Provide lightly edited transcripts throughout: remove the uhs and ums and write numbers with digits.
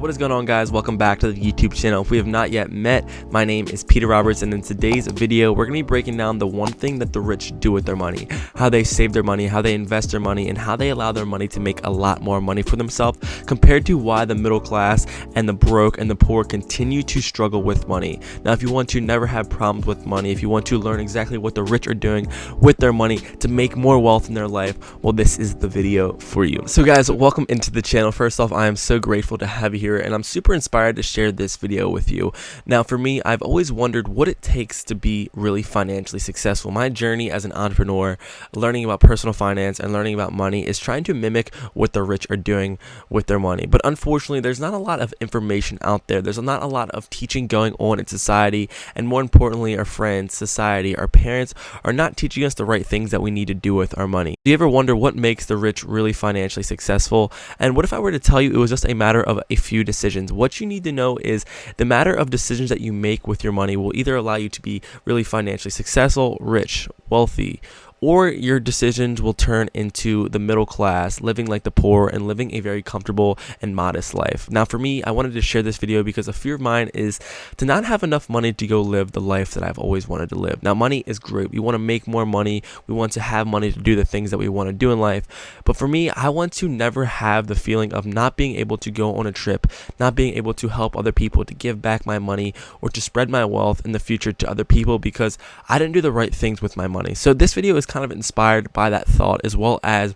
What is going on, guys? Welcome back to the YouTube channel. If we have not yet met, my name is Peter Roberts, and in today's video we're going to be breaking down the one thing that the rich do with their money, how they save their money, how they invest their money, and how they allow their money to make a lot more money for themselves compared to why the middle class and the broke and the poor continue to struggle with money. Now, if you want to never have problems with money, if you want to learn exactly what the rich are doing with their money to make more wealth in their life, well, this is the video for you. So guys, welcome into the channel. First off, I am so grateful to have you here, and I'm super inspired to share this video with you. Now, for me, I've always wondered what it takes to be really financially successful. My journey as an entrepreneur, learning about personal finance and learning about money, is trying to mimic what the rich are doing with their money. But unfortunately, there's not a lot of information out there. There's not a lot of teaching going on in society, and more importantly, our friends, society, our parents are not teaching us the right things that we need to do with our money. Do you ever wonder what makes the rich really financially successful? And what if I were to tell you it was just a matter of a few decisions? What you need to know is the matter of decisions that you make with your money will either allow you to be really financially successful, rich, wealthy, or your decisions will turn into the middle class, living like the poor and living a very comfortable and modest life. Now, for me, I wanted to share this video because a fear of mine is to not have enough money to go live the life that I've always wanted to live. Now, money is great. We want to make more money. We want to have money to do the things that we want to do in life. But for me, I want to never have the feeling of not being able to go on a trip, not being able to help other people, to give back my money, or to spread my wealth in the future to other people because I didn't do the right things with my money. So this video is kind of inspired by that thought, as well as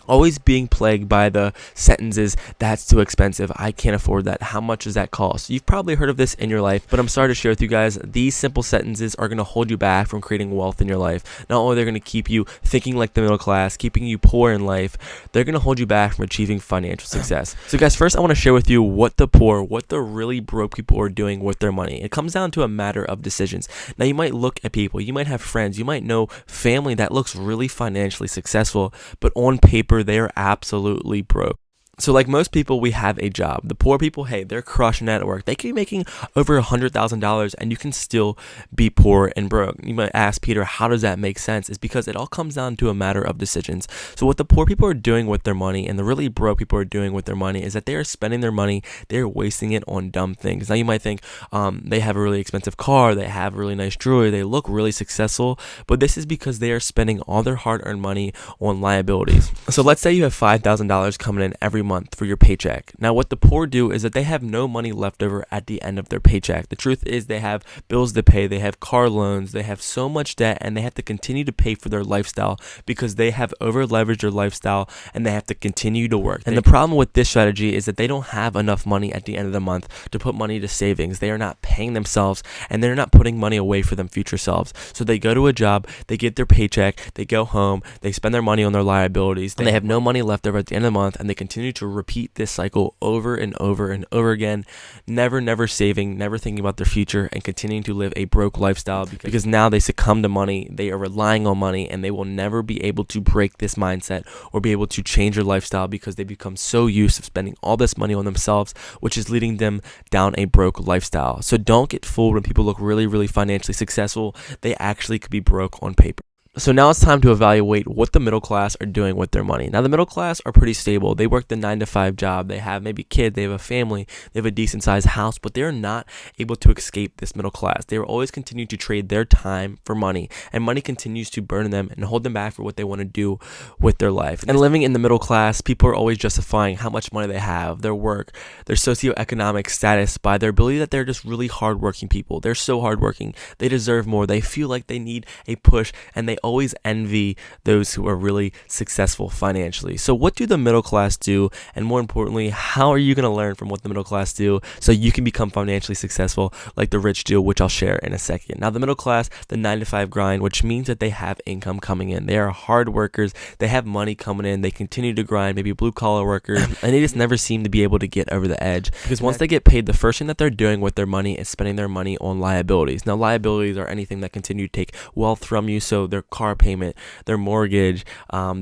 always being plagued by the sentences, "That's too expensive, I can't afford that, how much does that cost?" You've probably heard of this in your life, but I'm sorry to share with you guys, these simple sentences are going to hold you back from creating wealth in your life. Not only are they going to keep you thinking like the middle class, keeping you poor in life, they're going to hold you back from achieving financial success. So guys, first I want to share with you what the poor, what the really broke people are doing with their money. It comes down to a matter of decisions. Now, you might look at people, you might have friends, you might know family that looks really financially successful, but on paper they are absolutely broke. So like most people, we have a job. The poor people, hey, they're crushing at work. They could be making over $100,000 and you can still be poor and broke. You might ask, Peter, how does that make sense? It's because it all comes down to a matter of decisions. So what the poor people are doing with their money and the really broke people are doing with their money is that they are spending their money, they're wasting it on dumb things. Now you might think they have a really expensive car, they have really nice jewelry, they look really successful, but this is because they are spending all their hard-earned money on liabilities. So let's say you have $5,000 coming in every month for your paycheck. Now what the poor do is that they have no money left over at the end of their paycheck. The truth is they have bills to pay, they have car loans, they have so much debt, and they have to continue to pay for their lifestyle because they have over leveraged their lifestyle and they have to continue to work. And the problem with this strategy is that they don't have enough money at the end of the month to put money to savings. They are not paying themselves and they're not putting money away for them future selves. So they go to a job, they get their paycheck, they go home, they spend their money on their liabilities, and they have no money left over at the end of the month, and they continue to repeat this cycle over and over and over again, never saving, never thinking about their future, and continuing to live a broke lifestyle because now they succumb to money, they are relying on money, and they will never be able to break this mindset or be able to change their lifestyle because they become so used to spending all this money on themselves, which is leading them down a broke lifestyle. So don't get fooled when people look really financially successful. They actually could be broke on paper. So now it's time to evaluate what the middle class are doing with their money. Now the middle class are pretty stable. They work the 9-to-5 job. They have maybe kids. They have a family. They have a decent sized house, but they're not able to escape this middle class. They will always continue to trade their time for money, and money continues to burn them and hold them back for what they want to do with their life. And living in the middle class, people are always justifying how much money they have, their work, their socioeconomic status by their ability that they're just really hardworking people. They're so hardworking. They deserve more. They feel like they need a push, and they always envy those who are really successful financially. So what do the middle class do? And more importantly, how are you going to learn from what the middle class do so you can become financially successful like the rich do, which I'll share in a second. Now the middle class, the 9-to-5 grind, which means that they have income coming in. They are hard workers. They have money coming in. They continue to grind, maybe blue collar workers, and they just never seem to be able to get over the edge because once they get paid, the first thing that they're doing with their money is spending their money on liabilities. Now liabilities are anything that continue to take wealth from you. So their car payment, their mortgage,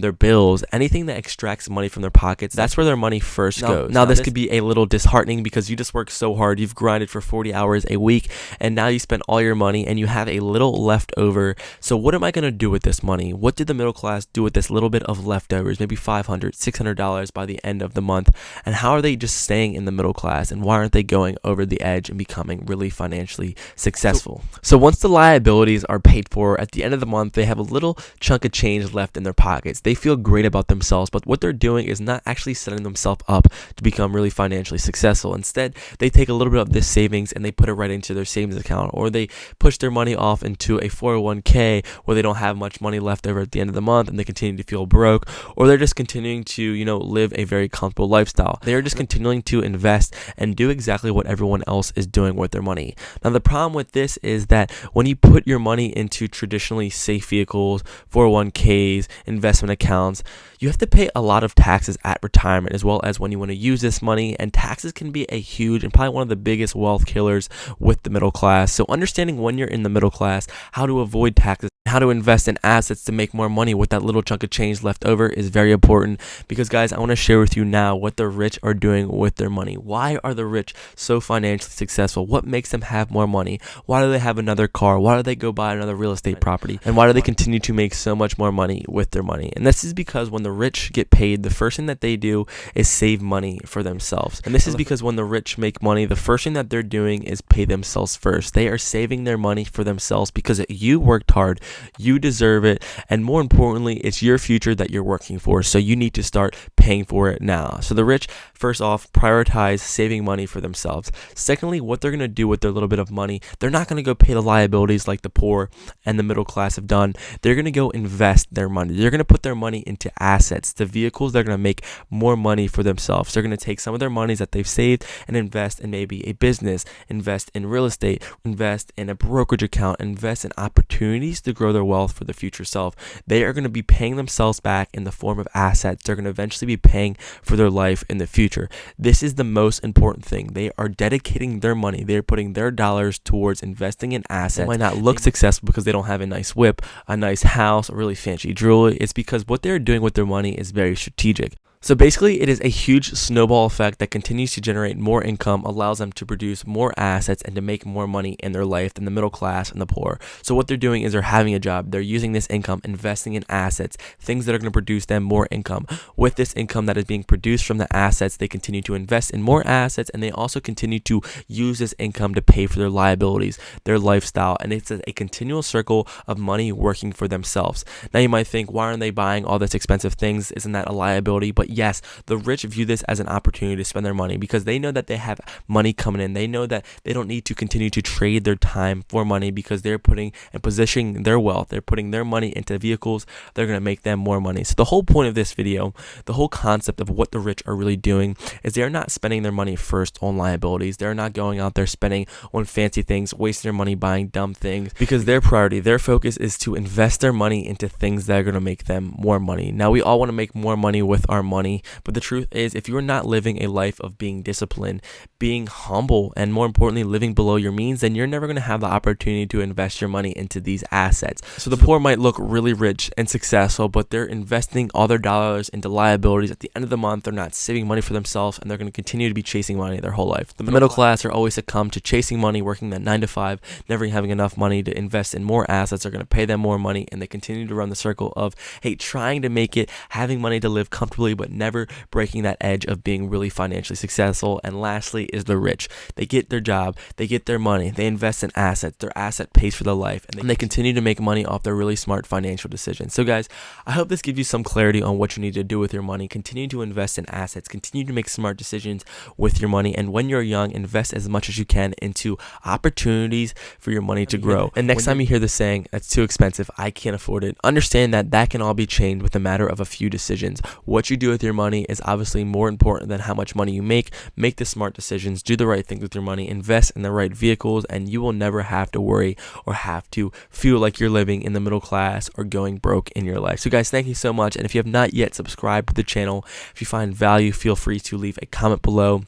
their bills, anything that extracts money from their pockets. That's where their money first goes. Now this could be a little disheartening because you just worked so hard, you've grinded for 40 hours a week, and now you spent all your money and you have a little left over. So what am I going to do with this money? What did the middle class do with this little bit of leftovers, maybe $500, $600 by the end of the month? And how are they just staying in the middle class, and why aren't they going over the edge and becoming really financially successful? So once the liabilities are paid for at the end of the month, they have a little chunk of change left in their pockets. They feel great about themselves, but what they're doing is not actually setting themselves up to become really financially successful. Instead, they take a little bit of this savings and they put it right into their savings account, or they push their money off into a 401k where they don't have much money left over at the end of the month and they continue to feel broke, or they're just continuing to, live a very comfortable lifestyle. They are just continuing to invest and do exactly what everyone else is doing with their money. Now, the problem with this is that when you put your money into traditionally safe vehicles, 401ks, investment accounts, you have to pay a lot of taxes at retirement, as well as when you want to use this money, and taxes can be a huge and probably one of the biggest wealth killers with the middle class. So understanding when you're in the middle class, how to avoid taxes, how to invest in assets to make more money with that little chunk of change left over is very important, because guys, I want to share with you now what the rich are doing with their money. Why are the rich so financially successful? What makes them have more money? Why do they have another car? Why do they go buy another real estate property? And why do they continue to make so much more money with their money? And this is because when the rich get paid, the first thing that they do is save money for themselves. And this is because when the rich make money, the first thing that they're doing is pay themselves first. They are saving their money for themselves because you worked hard, you deserve it, and more importantly, it's your future that you're working for. So you need to start paying for it now. So the rich, first off, prioritize saving money for themselves. Secondly, what they're going to do with their little bit of money, they're not going to go pay the liabilities like the poor and the middle class have done. They're going to go invest their money. They're going to put their money into assets, the vehicles that are going to make more money for themselves. They're going to take some of their monies that they've saved and invest in maybe a business, invest in real estate, invest in a brokerage account, invest in opportunities to grow their wealth for the future self. They are going to be paying themselves back in the form of assets. They're going to eventually be paying for their life in the future. This is the most important thing. They are dedicating their money. They are putting their dollars towards investing in assets. They might not look successful because they don't have a nice whip, a nice house, or really fancy jewelry. It's because what they're doing with their money is very strategic. So basically, it is a huge snowball effect that continues to generate more income, allows them to produce more assets and to make more money in their life than the middle class and the poor. So what they're doing is they're having a job. They're using this income, investing in assets, things that are going to produce them more income. With this income that is being produced from the assets, they continue to invest in more assets, and they also continue to use this income to pay for their liabilities, their lifestyle, and it's a continual circle of money working for themselves. Now you might think, why aren't they buying all this expensive things? Isn't that a liability? But yes, the rich view this as an opportunity to spend their money because they know that they have money coming in. They know that they don't need to continue to trade their time for money because they're putting and positioning their wealth. They're putting their money into vehicles. They're going to make them more money. So the whole point of this video, the whole concept of what the rich are really doing is they're not spending their money first on liabilities. They're not going out there spending on fancy things, wasting their money buying dumb things, because their priority, their focus is to invest their money into things that are going to make them more money. Now, we all want to make more money with our money, but the truth is, if you are not living a life of being disciplined, being humble, and more importantly, living below your means, then you're never going to have the opportunity to invest your money into these assets. So the poor might look really rich and successful, but they're investing all their dollars into liabilities. At the end of the month, they're not saving money for themselves, and they're going to continue to be chasing money their whole life. The middle class are always succumb to chasing money, working that 9 to 5, never having enough money to invest in more assets. They're going to pay them more money, and they continue to run the circle of, hey, trying to make it, having money to live comfortably, but never breaking that edge of being really financially successful. And lastly is the rich. They get their job, they get their money, they invest in assets, their asset pays for their life, and they continue to make money off their really smart financial decisions. So guys, I hope this gives you some clarity on what you need to do with your money. Continue to invest in assets, continue to make smart decisions with your money, and when you're young, invest as much as you can into opportunities for your money to grow. And next time you hear the saying, that's too expensive, I can't afford it, understand that that can all be changed with a matter of a few decisions. What you do with your money is obviously more important than how much money you make. Make the smart decisions, do the right things with your money, invest in the right vehicles, and you will never have to worry or have to feel like you're living in the middle class or going broke in your life. So guys, thank you so much. And if you have not yet subscribed to the channel, if you find value, feel free to leave a comment below.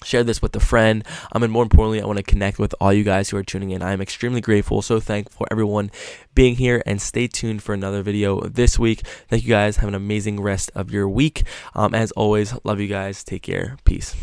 Share this with a friend. And more importantly, I want to connect with all you guys who are tuning in. I am extremely grateful, so thankful for everyone being here, and stay tuned for another video this week. Thank you guys. Have an amazing rest of your week. As always, love you guys. Take care. Peace.